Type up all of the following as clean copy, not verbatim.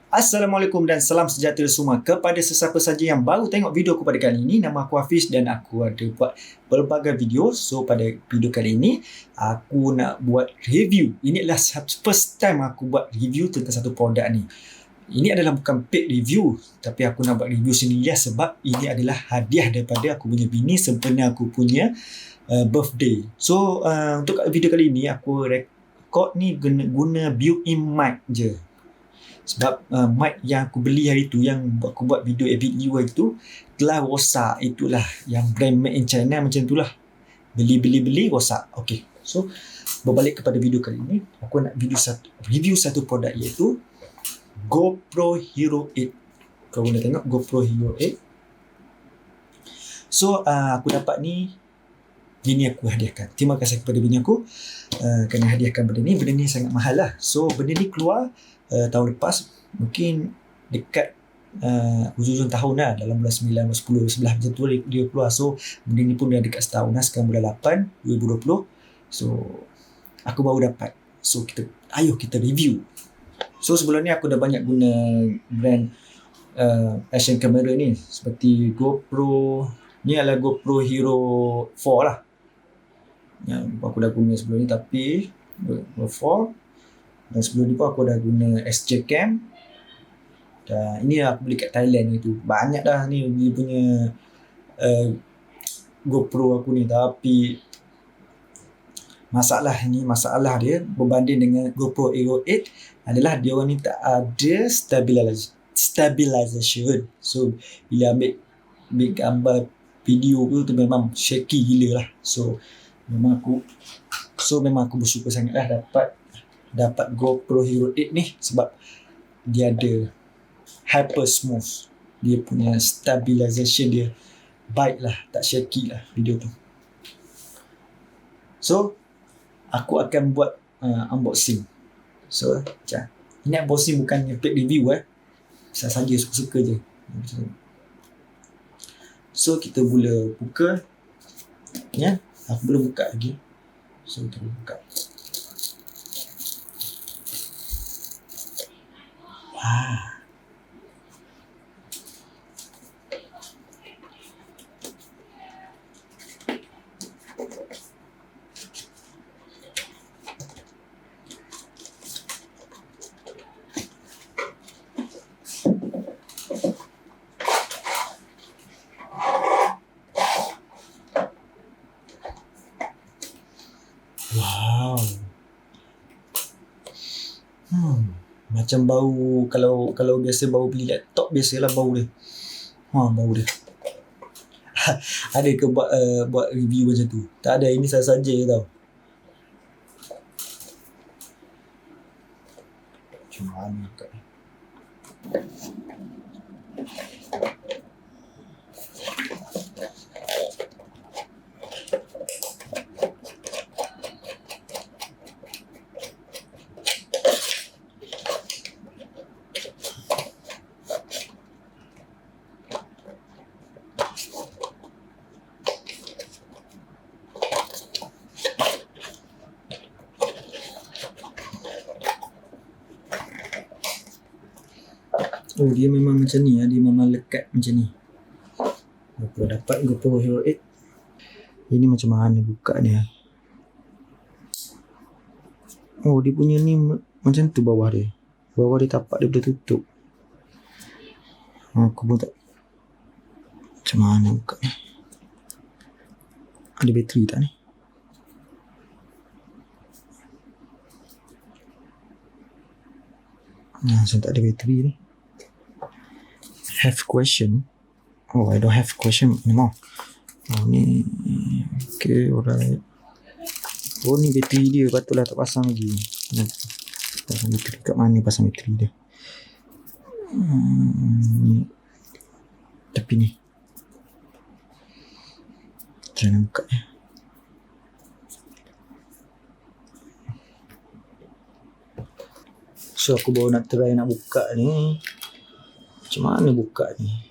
Assalamualaikum dan salam sejahtera semua kepada sesiapa saja yang baru tengok video aku pada kali ini. Nama aku Hafiz dan aku ada buat pelbagai video. So pada video kali ini aku nak buat review. Ini adalah first time aku buat review tentang satu produk ni. Ini adalah bukan paid review, tapi aku nak buat review sendiri sebab ini adalah hadiah daripada aku punya bini sempena aku punya birthday. So untuk video kali ini aku record ni guna built-in mic je. Sebab mic yang aku beli hari tu, yang aku buat video edit viewer itu telah rosak. Itulah yang brand made in China macam itulah. Beli rosak. Okay, so berbalik kepada video kali ini, aku nak review satu produk iaitu GoPro Hero 8. Kau boleh tengok GoPro Hero 8. So aku dapat ni, bini aku hadiahkan. Terima kasih kepada bini aku kerana hadiahkan benda ni. Benda ni sangat mahal lah. So benda ni keluar tahun lepas, mungkin dekat hujung tahun lah, dalam bulan 9, 10, 11 macam tu dia keluar. So benda ni pun dah dekat setahun lah, sekarang bulan 8 2020. So aku baru dapat. So ayo kita review. So sebelum ni aku dah banyak guna brand action camera ni, seperti GoPro. Ni adalah GoPro Hero 4 lah yang aku dah guna sebelum ni, tapi GoPro 4. Dan sebelum ni pun aku dah guna SJ Cam. Dan ini aku beli kat Thailand itu. Banyak dah ni dia punya GoPro aku ni. Tapi masalah dia berbanding dengan GoPro Hero 8 adalah dia orang ni tak ada stabilization. So bila ambil gambar video tu memang shaky gila lah. So memang aku bersyukur sangat lah dapat GoPro Hero 8 ni, sebab dia ada hyper smooth. Dia punya stabilization dia baik lah, tak shaky lah video tu. So aku akan buat unboxing. So macam ini unboxing bukan paid review saja suka-suka je. So kita boleh buka ya. Aku belum buka lagi. So kita boleh buka. Wow. Macam bau, kalau biasa bau beli laptop, biasalah bau dia. Bau dia. Ada ke buat review macam tu? Tak ada, ini saja tau. Cuma ni kat ni. Oh, dia memang macam ni. Dia memang lekat macam ni. Aku dapat GoPro Hero 8. Ini macam mana buka ni? Oh, dia punya ni macam tu bawah dia. Bawah dia tapak dia boleh tutup. Aku pun tak. Macam mana buka ni? Ada bateri tak ni? Saya tak ada bateri ni. Have question. Oh, I don't have question anymore. Oh, ni. Okay, alright. Oh, ni bateri dia. Patutlah tak pasang lagi. Pasang bateri kat mana pasang bateri dia? Tapi ni. Macam mana buka ni? So, aku baru nak try nak buka ni. Macam mana buka ni?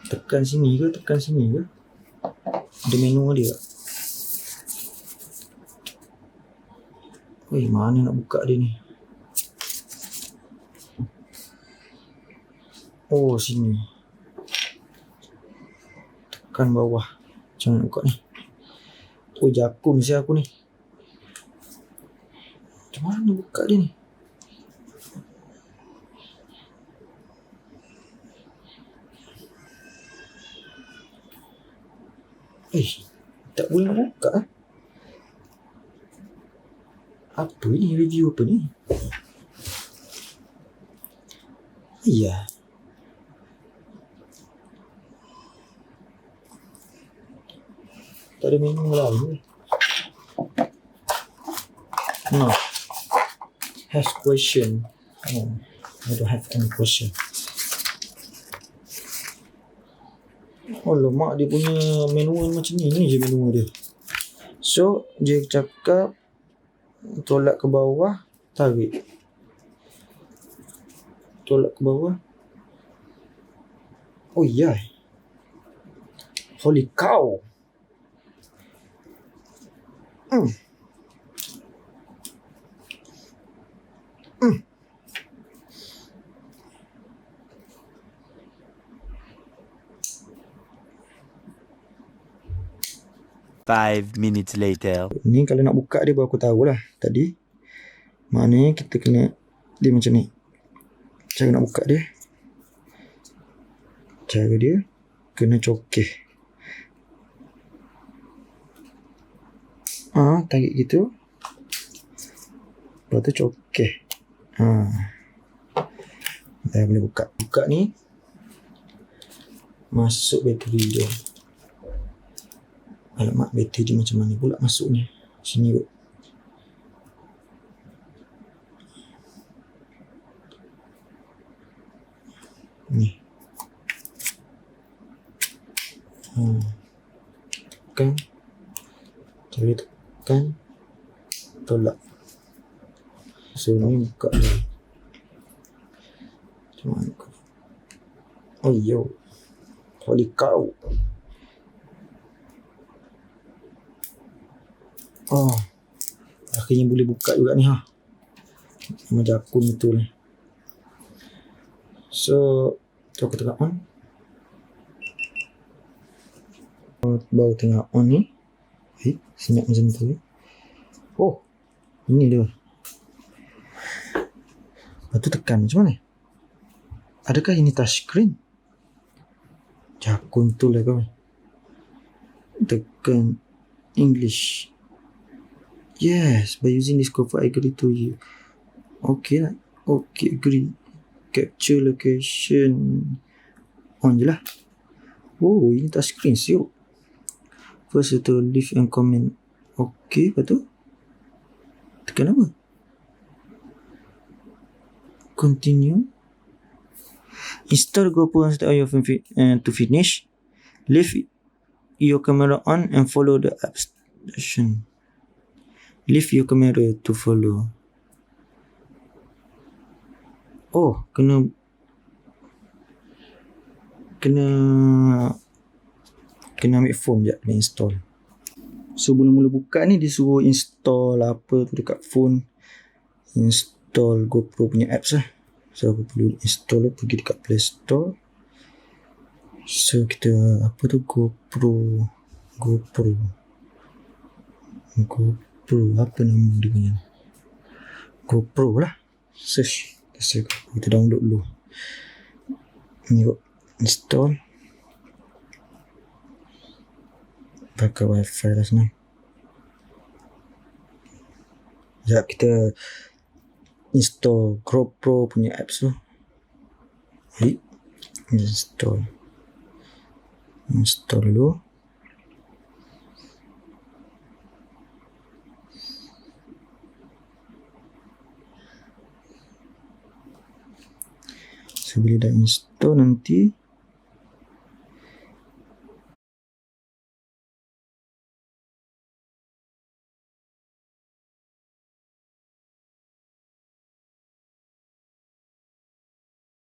Tekan sini ke? Ada menu dia tak? Mana nak buka dia ni? Oh, sini. Tekan bawah. Macam mana nak buka ni? Oh, jakun siapa aku ni. Macam mana buka dia ni? Tak boleh nak buka. Apa ni? Review apa ni? Iya. Tak ada menu lain. No. Has question. Oh, I don't have any question. Oh lemak, dia punya manual macam ni. Ni je manual dia. So dia cakap tolak ke bawah, tarik. Tolak ke bawah. Oh yeah. Holy cow. 5 minutes later. Ni kalau nak buka dia baru aku tahulah tadi. Maknanya kita kena dia macam ni. Cara nak buka dia. Cara dia kena cokeh. Tarik gitu. Lepas tu cokeh. Dah boleh buka. Buka ni. Masuk bateri dia. Alamak, bateri dia macam mana pula masuknya. Sini kot. Ni. Tekan. Cari tekan. Tolak. So ni buka dia. Macam mana kau? Oh yo. Holy cow. Akhirnya boleh buka juga ni Memang jakun betul ni. So tu aku tengah on. Baru tengah on ni. Senyap macam tu. Oh, ini dia. Lepas tu tekan macam mana? Adakah ini touchscreen? Jakun tu lah kau. Tekan English. Yes, by using this code I agree to you. Okay lah. Okay, agree. Capture location. On je lah. Oh, ini touchscreen siap. First to leave and comment. Okay, lepas tu tekan apa? Continue. Install GoPro and start your phone to finish. Leave your camera on and follow the apps. Leave your camera to follow. Oh, kena ambil phone sekejap, kena install. So mula-mula buka ni dia suruh install apa tu dekat phone. Install GoPro punya apps lah. So aku perlu install, pergi dekat Play Store. So kita apa tu GoPro apa nama dia punya? GoPro lah. Search. Kita download dulu. Ni install. Pakai wifi lah senang. Sekejap kita install GoPro punya apps tu. Install dulu. So bila dah install nanti